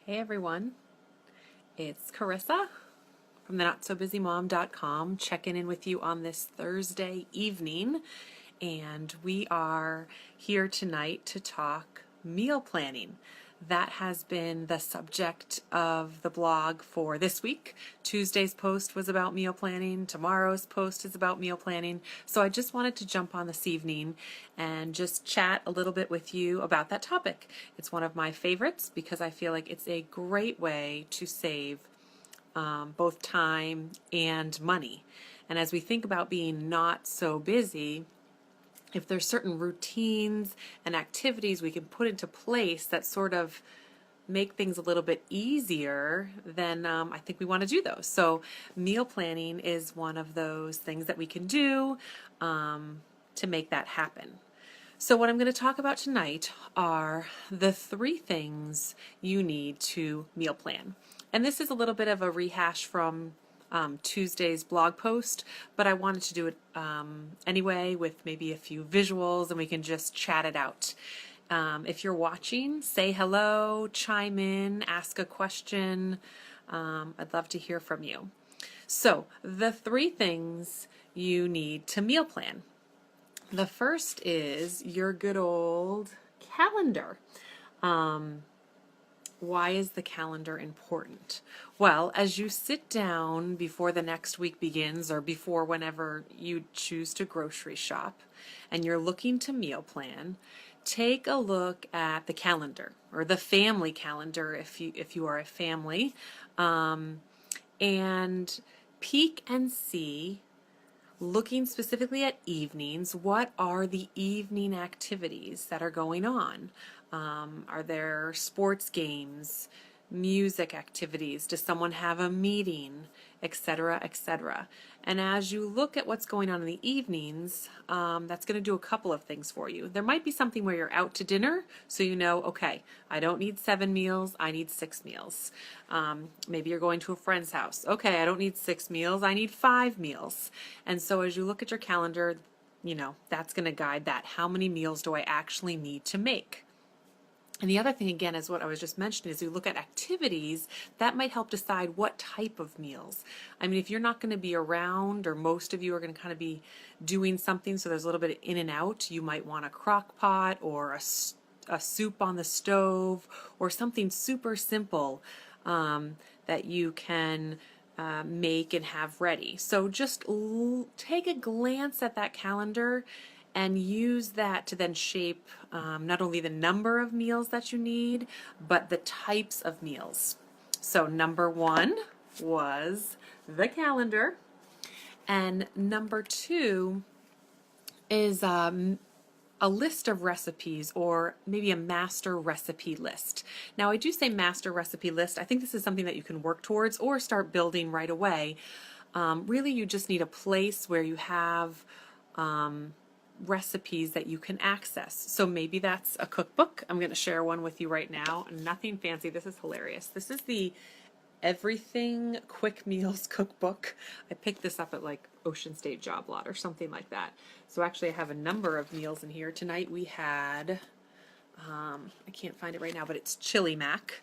Hey everyone, it's Carissa from the NotSoBusyMom.com checking in with you on this Thursday evening, and we are here tonight to talk meal planning. That has been the subject of the blog for this week. Tuesday's post was about meal planning. Tomorrow's post is about meal planning. So I just wanted to jump on this evening and just chat a little bit with you about that topic. It's one of my favorites because I feel like it's a great way to save both time and money. And as we think about being not so busy, if there's certain routines and activities we can put into place that sort of make things a little bit easier, then I think we want to do those. So meal planning is one of those things that we can do to make that happen. So what I'm going to talk about tonight are the 3 things you need to meal plan. And this is a little bit of a rehash from Tuesday's blog post, but I wanted to do it anyway with maybe a few visuals and we can just chat it out. If you're watching, say hello, chime in, ask a question. I'd love to hear from you. So the 3 things you need to meal plan. The first is your good old calendar. Why is the calendar important? Well, as you sit down before the next week begins or before whenever you choose to grocery shop and you're looking to meal plan, take a look at the calendar or the family calendar if you are a family, and peek and see, looking specifically at evenings, what are the evening activities that are going on? Are there sports games, music activities? Does someone have a meeting, etc., etc.? And as you look at what's going on in the evenings, that's going to do a couple of things for you. There might be something where you're out to dinner, so you know, okay, I don't need 7 meals, I need 6 meals. Maybe you're going to a friend's house. Okay, I don't need 6 meals, I need 5 meals. And so as you look at your calendar, you know, that's going to guide that. How many meals do I actually need to make? And the other thing, again, is what I was just mentioning, is you look at activities, that might help decide what type of meals. I mean, if you're not going to be around, or most of you are going to kind of be doing something, so there's a little bit of in and out, you might want a crock pot or a soup on the stove or something super simple that you can make and have ready. So just take a glance at that calendar and use that to then shape not only the number of meals that you need, but the types of meals. So number 1 was the calendar, and number 2 is a list of recipes, or maybe a master recipe list. Now, I do say master recipe list. I think this is something that you can work towards or start building right away. Really, you just need a place where you have recipes that you can access. So maybe that's a cookbook. I'm going to share one with you right now. Nothing fancy. This is hilarious. This is the Everything Quick Meals Cookbook. I picked this up at like Ocean State Job Lot or something like that. So actually I have a number of meals in here. Tonight we had, I can't find it right now, but it's chili mac.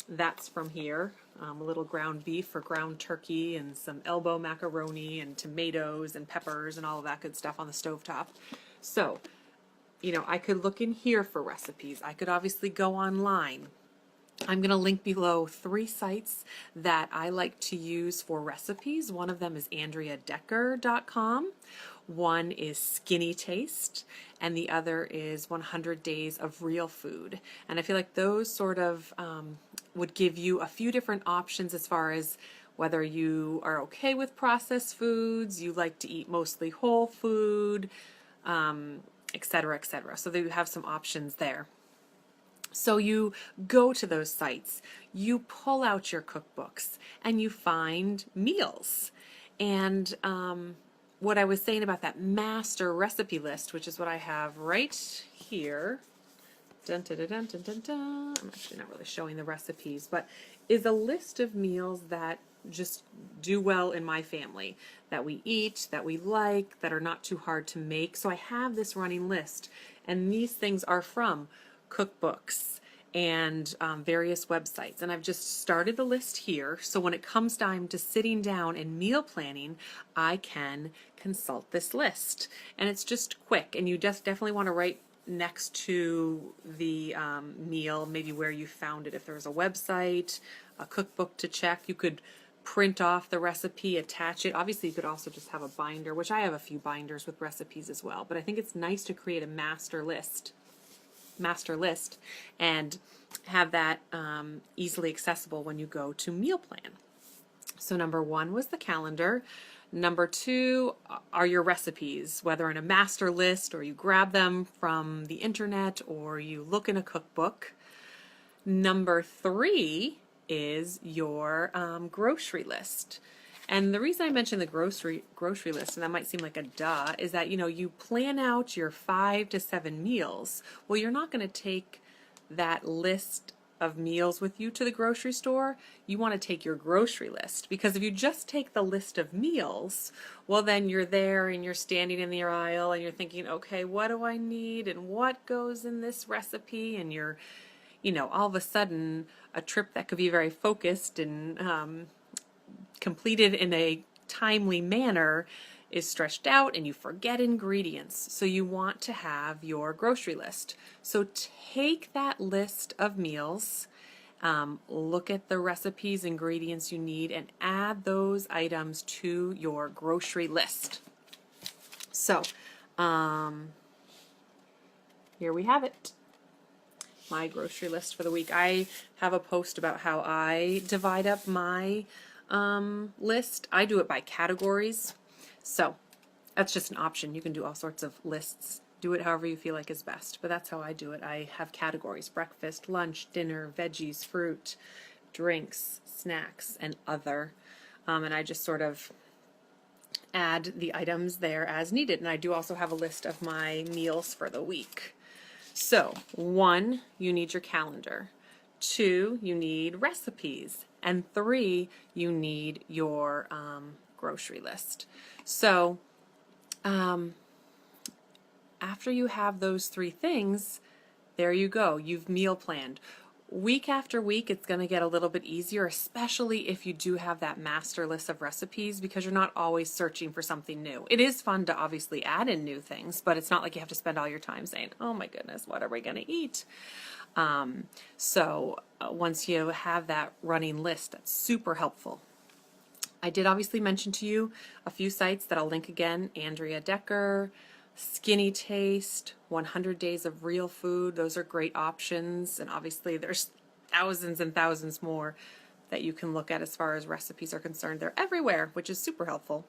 That's from here. A little ground beef or ground turkey and some elbow macaroni and tomatoes and peppers and all of that good stuff on the stovetop. So, you know, I could look in here for recipes. I could obviously go online. I'm going to link below 3 sites that I like to use for recipes. One of them is AndreaDecker.com. One is Skinny Taste, and the other is 100 Days of Real Food. And I feel like those sort of would give you a few different options as far as whether you are okay with processed foods, you like to eat mostly whole food, etc., etc. So that you have some options there. So you go to those sites, you pull out your cookbooks, and you find meals. And what I was saying about that master recipe list, which is what I have right here, dun, dun, dun, dun, dun, dun, dun. I'm actually not really showing the recipes, but is a list of meals that just do well in my family, that we eat, that we like, that are not too hard to make. So I have this running list, and these things are from cookbooks and various websites. And I've just started the list here. So when it comes time to sitting down and meal planning, I can consult this list. And it's just quick. And you just definitely want to write next to the meal, maybe where you found it. If there's a website, a cookbook to check, you could print off the recipe, attach it. Obviously, you could also just have a binder, which I have a few binders with recipes as well. But I think it's nice to create a master list and have that easily accessible when you go to meal plan. So number 1 was the calendar. Number 2 are your recipes, whether in a master list or you grab them from the internet or you look in a cookbook. Number 3 is your grocery list. And the reason I mentioned the grocery list, and that might seem like a duh, is that you plan out your 5 to 7 meals. Well, you're not going to take that list of meals with you to the grocery store. You want to take your grocery list, because if you just take the list of meals, well, then you're there and you're standing in the aisle and you're thinking, okay, what do I need and what goes in this recipe? And you're all of a sudden, a trip that could be very focused and completed in a timely manner is stretched out and you forget ingredients. So you want to have your grocery list. So take that list of meals, look at the recipes, ingredients you need, and add those items to your grocery list. So here we have it. My grocery list for the week. I have a post about how I divide up my list. I do it by categories. So that's just an option. You can do all sorts of lists. Do it however you feel like is best. But that's how I do it. I have categories: breakfast, lunch, dinner, veggies, fruit, drinks, snacks, and other. And I just sort of add the items there as needed. And I do also have a list of my meals for the week. So 1, you need your calendar. 2, you need recipes. And 3, you need your grocery list. So after you have those 3 things, there you go. You've meal planned. Week after week, it's going to get a little bit easier, especially if you do have that master list of recipes, because you're not always searching for something new. It is fun to obviously add in new things, but it's not like you have to spend all your time saying, oh my goodness, what are we going to eat? So once you have that running list, that's super helpful. I did obviously mention to you a few sites that I'll link again: Andrea Decker, Skinny Taste, 100 Days of Real Food. Those are great options. And obviously there's thousands and thousands more that you can look at as far as recipes are concerned. They're everywhere, which is super helpful.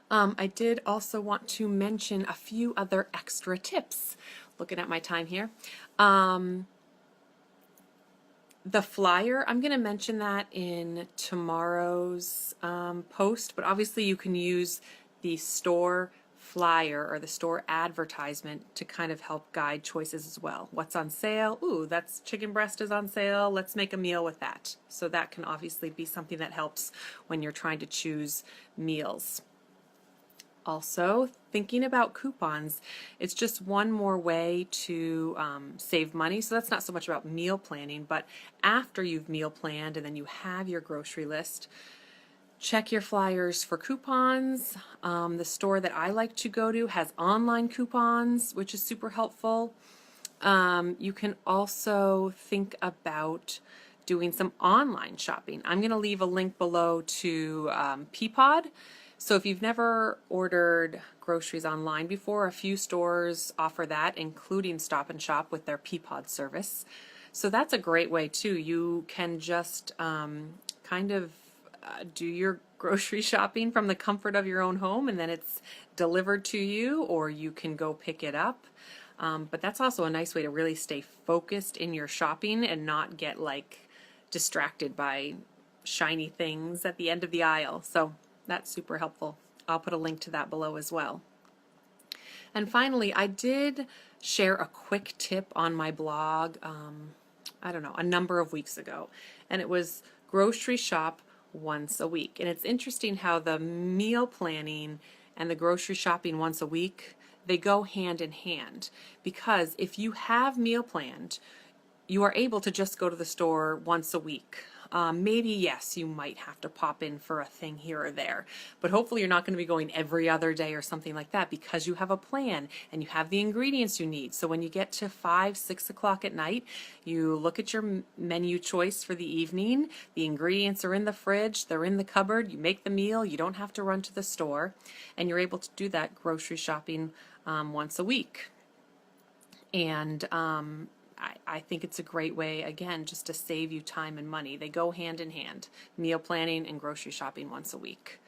I did also want to mention a few other extra tips. Looking at my time here. The flyer, I'm going to mention that in tomorrow's post, but obviously you can use the store flyer or the store advertisement to kind of help guide choices as well. What's on sale? Ooh, that's chicken breast is on sale. Let's make a meal with that. So that can obviously be something that helps when you're trying to choose meals. Also, thinking about coupons, it's just one more way to save money. So that's not so much about meal planning, but after you've meal planned and then you have your grocery list, check your flyers for coupons. The store that I like to go to has online coupons, which is super helpful. You can also think about doing some online shopping. I'm going to leave a link below to Peapod. So if you've never ordered groceries online before, a few stores offer that, including Stop and Shop with their Peapod service. So that's a great way too. You can just kind of do your grocery shopping from the comfort of your own home, and then it's delivered to you, or you can go pick it up. But that's also a nice way to really stay focused in your shopping and not get like distracted by shiny things at the end of the aisle. So that's super helpful. I'll put a link to that below as well. And finally, I did share a quick tip on my blog, I don't know, a number of weeks ago. And it was grocery shop once a week. And it's interesting how the meal planning and the grocery shopping once a week, they go hand in hand. Because if you have meal planned, you are able to just go to the store once a week. Maybe, yes, you might have to pop in for a thing here or there, but hopefully you're not going to be going every other day or something like that, because you have a plan and you have the ingredients you need. So when you get to 5, 6 o'clock at night, you look at your menu choice for the evening. The ingredients are in the fridge, they're in the cupboard, you make the meal, you don't have to run to the store, and you're able to do that grocery shopping once a week. And I think it's a great way, again, just to save you time and money. They go hand in hand, meal planning and grocery shopping once a week.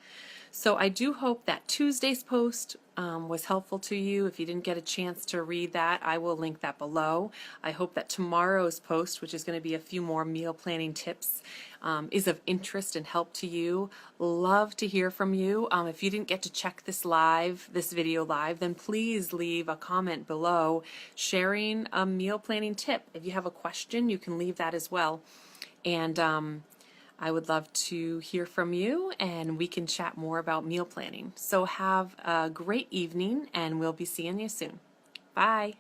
So I do hope that Tuesday's post was helpful to you. If you didn't get a chance to read that, I will link that below. I hope that tomorrow's post, which is going to be a few more meal planning tips, is of interest and help to you. Love to hear from you. If you didn't get to check this video live, then please leave a comment below sharing a meal planning tip. If you have a question, you can leave that as well. And I would love to hear from you, and we can chat more about meal planning. So have a great evening, and we'll be seeing you soon. Bye.